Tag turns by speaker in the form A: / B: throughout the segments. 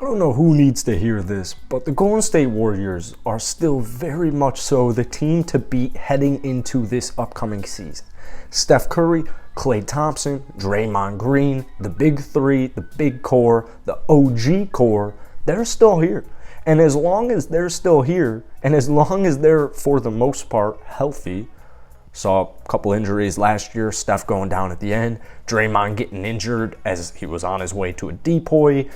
A: don't know who needs to hear this, but the Golden State Warriors are still very much so the team to beat heading into this upcoming season. Steph Curry, Klay Thompson, Draymond Green, the big three, the big core, the OG core, they're still here. And as long as they're still here, and as long as they're, for the most part, healthy, saw a couple injuries last year, Steph going down at the end, Draymond getting injured as he was on his way to a depoy,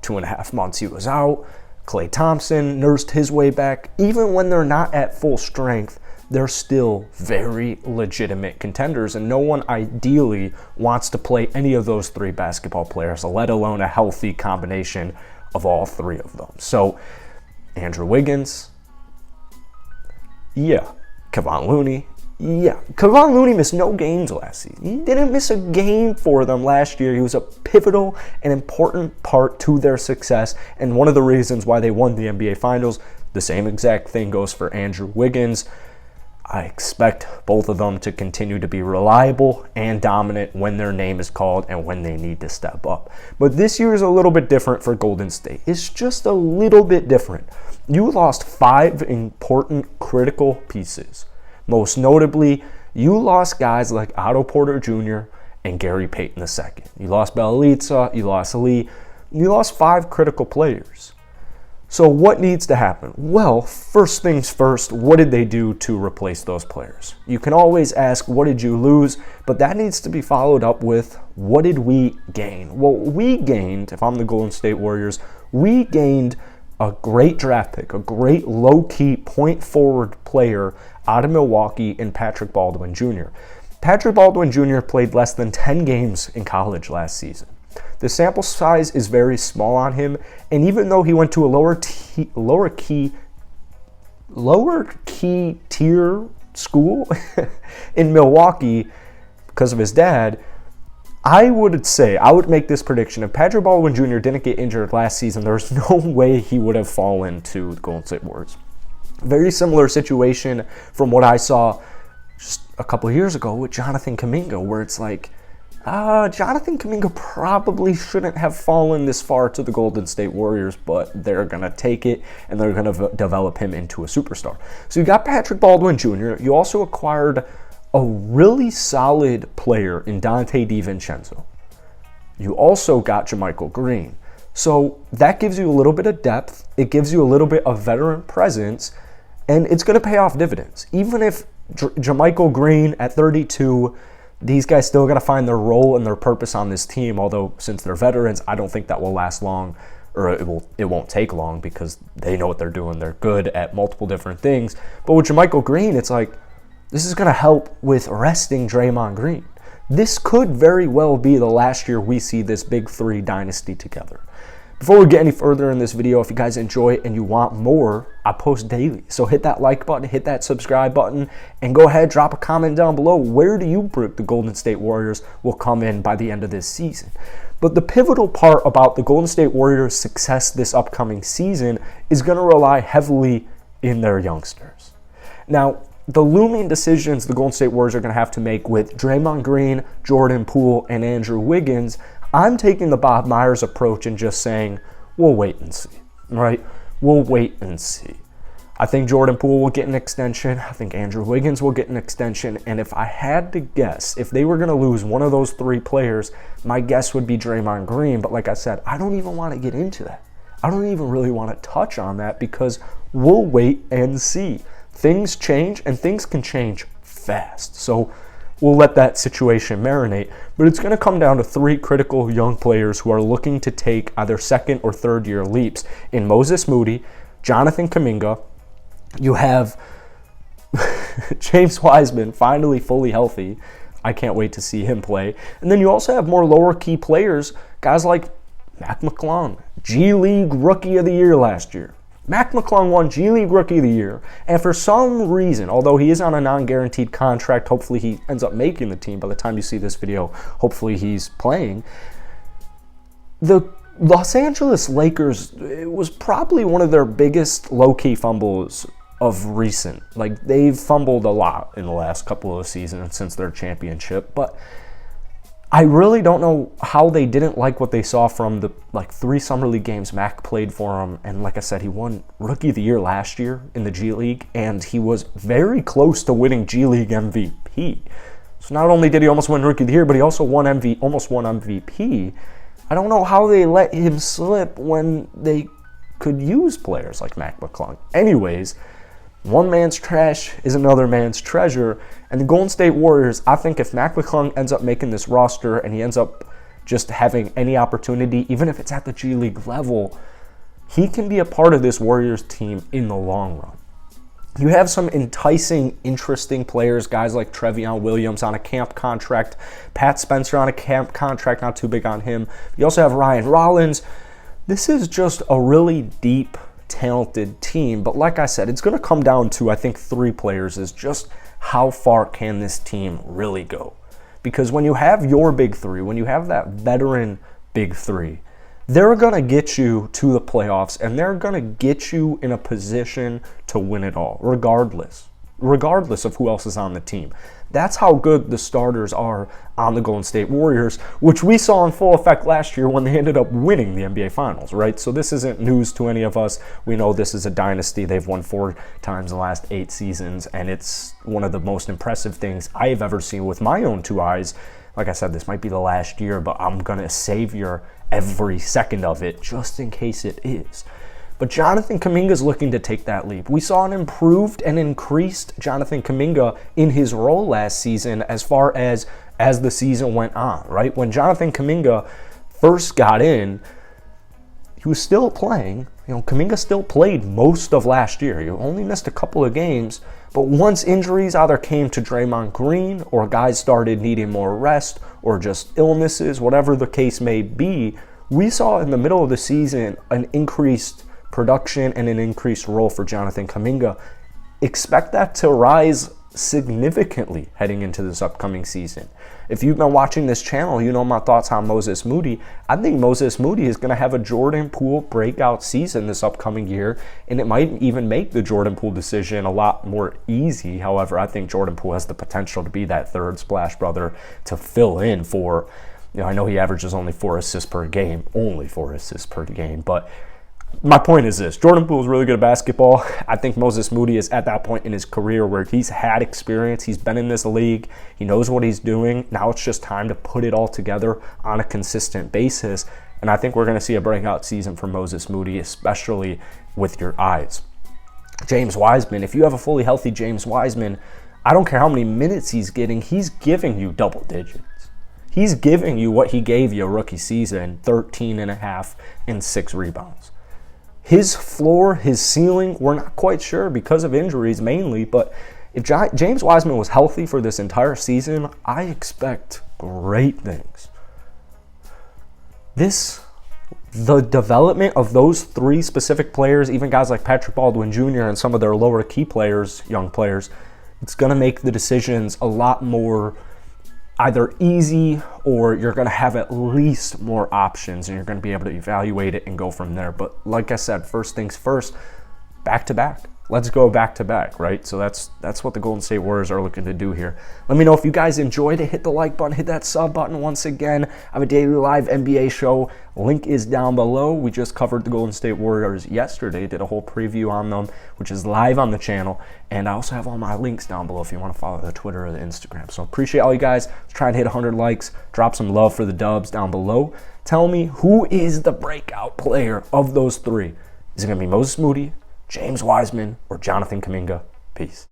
A: 2.5 months he was out, Klay Thompson nursed his way back. Even when they're not at full strength, they're still very legitimate contenders, and no one ideally wants to play any of those three basketball players, let alone a healthy combination of all three of them. So, Andrew Wiggins, yeah. Kevon Looney, yeah. Kevon Looney missed no games last season. He didn't miss a game for them last year. He was a pivotal and important part to their success, and one of the reasons why they won the NBA Finals. The same exact thing goes for Andrew Wiggins. I expect both of them to continue to be reliable and dominant when their name is called and when they need to step up. But this year is a little bit different for Golden State. It's just a little bit different. You lost 5 important critical pieces. Most notably, you lost guys like Otto Porter Jr. and Gary Payton II. You lost Bjelica, you lost Lee, you lost 5 critical players. So what needs to happen? Well, first things first, what did they do to replace those players? You can always ask, what did you lose? But that needs to be followed up with, what did we gain? Well, we gained, if I'm the Golden State Warriors, we gained a great draft pick, a great low-key point-forward player out of Milwaukee in Patrick Baldwin Jr. Patrick Baldwin Jr. played less than 10 games in college last season. The sample size is very small on him, and even though he went to a lower key tier school in Milwaukee because of his dad, I would make this prediction. If Patrick Baldwin Jr. didn't get injured last season, there's no way he would have fallen to the Golden State Warriors. Very similar situation from what I saw just a couple of years ago with Jonathan Kuminga, where it's like, Jonathan Kuminga probably shouldn't have fallen this far to the Golden State Warriors, but they're going to take it and they're going to develop him into a superstar. So you got Patrick Baldwin Jr. You also acquired a really solid player in Donte DiVincenzo. You also got JaMychal Green. So that gives you a little bit of depth. It gives you a little bit of veteran presence, and it's going to pay off dividends. Even if JaMychal Green at 32, these guys still got to find their role and their purpose on this team, although since they're veterans, I don't think that will last long, or it won't take long because they know what they're doing. They're good at multiple different things. But with JaMychal Green, it's like, this is going to help with resting Draymond Green. This could very well be the last year we see this big three dynasty together. Before we get any further in this video, if you guys enjoy it and you want more, I post daily. So hit that like button, hit that subscribe button, and go ahead, drop a comment down below. Where do you predict the Golden State Warriors will come in by the end of this season? But the pivotal part about the Golden State Warriors' success this upcoming season is going to rely heavily in their youngsters. Now, the looming decisions the Golden State Warriors are going to have to make with Draymond Green, Jordan Poole, and Andrew Wiggins, I'm taking the Bob Myers approach and just saying, we'll wait and see, right? We'll wait and see. I think Jordan Poole will get an extension. I think Andrew Wiggins will get an extension. And if I had to guess, if they were going to lose one of those 3 players, my guess would be Draymond Green. But like I said, I don't even want to get into that. I don't even really want to touch on that because we'll wait and see. Things change, and things can change fast. So we'll let that situation marinate. But it's going to come down to 3 critical young players who are looking to take either second or third year leaps in Moses Moody, Jonathan Kuminga. You have James Wiseman finally fully healthy. I can't wait to see him play. And then you also have more lower key players, guys like Mac McClung, G League Rookie of the Year last year. Mac McClung won G League Rookie of the Year, and for some reason, although he is on a non-guaranteed contract, hopefully he ends up making the team by the time you see this video, hopefully he's playing. The Los Angeles Lakers, it was probably one of their biggest low-key fumbles of recent. Like, they've fumbled a lot in the last couple of seasons since their championship, but I really don't know how they didn't like what they saw from the 3 Summer League games Mac played for him. And like I said, he won Rookie of the Year last year in the G League, and he was very close to winning G League MVP. So not only did he almost win Rookie of the Year, but he also almost won MVP. I don't know how they let him slip when they could use players like Mac McClung. Anyways, one man's trash is another man's treasure. And the Golden State Warriors, I think if Mac McClung ends up making this roster and he ends up just having any opportunity, even if it's at the G League level, he can be a part of this Warriors team in the long run. You have some enticing, interesting players, guys like Trevion Williams on a camp contract, Pat Spencer on a camp contract, not too big on him. You also have Ryan Rollins. This is just a really deep, talented team, but like I said, it's going to come down to, I think, 3 players is just how far can this team really go? Because when you have your big 3, when you have that veteran big 3, they're going to get you to the playoffs, and they're going to get you in a position to win it all, regardless of who else is on the team. That's how good the starters are on the Golden State Warriors, which we saw in full effect last year when they ended up winning the NBA Finals, right? So this isn't news to any of us. We know this is a dynasty. They've won 4 times in the last 8 seasons, and it's one of the most impressive things I've ever seen with my own 2 eyes. Like I said, this might be the last year, but I'm going to savor every second of it just in case it is. But Jonathan Kuminga is looking to take that leap. We saw an improved and increased Jonathan Kuminga in his role last season as far as the season went on, right? When Jonathan Kuminga first got in, he was still playing. Kuminga still played most of last year. He only missed a couple of games. But once injuries either came to Draymond Green or guys started needing more rest or just illnesses, whatever the case may be, we saw in the middle of the season an increased production and an increased role for Jonathan Kuminga. Expect that to rise significantly heading into this upcoming season. If you've been watching this channel, you know my thoughts on Moses Moody. I think Moses Moody is going to have a Jordan Poole breakout season this upcoming year, and it might even make the Jordan Poole decision a lot more easy. However, I think Jordan Poole has the potential to be that third Splash Brother to fill in for, I know he averages only 4 assists per game, but my point is this: Jordan Poole is really good at basketball. I think Moses Moody is at that point in his career where he's had experience. He's been in this league. He knows what he's doing. Now it's just time to put it all together on a consistent basis. And I think we're going to see a breakout season for Moses Moody, especially with your eyes. James Wiseman, if you have a fully healthy James Wiseman, I don't care how many minutes he's getting, he's giving you double digits. He's giving you what he gave you rookie season, 13.5 and 6 rebounds. His floor, his ceiling, we're not quite sure because of injuries mainly, but if James Wiseman was healthy for this entire season, I expect great things. The development of those 3 specific players, even guys like Patrick Baldwin Jr. and some of their lower key players, young players, it's going to make the decisions a lot more either easy, or you're going to have at least more options and you're going to be able to evaluate it and go from there. But like I said, first things first, back to back. Let's go back to back, right? So that's what the Golden State Warriors are looking to do here. Let me know if you guys enjoyed it. Hit the like button, hit that sub button once again. I have a daily live NBA show. Link is down below. We just covered the Golden State Warriors yesterday, did a whole preview on them, which is live on the channel. And I also have all my links down below if you want to follow the Twitter or the Instagram. So appreciate all you guys. Let's try and hit 100 likes. Drop some love for the Dubs down below. Tell me, who is the breakout player of those 3? Is it going to be Moses Moody, James Wiseman, or Jonathan Kuminga? Peace.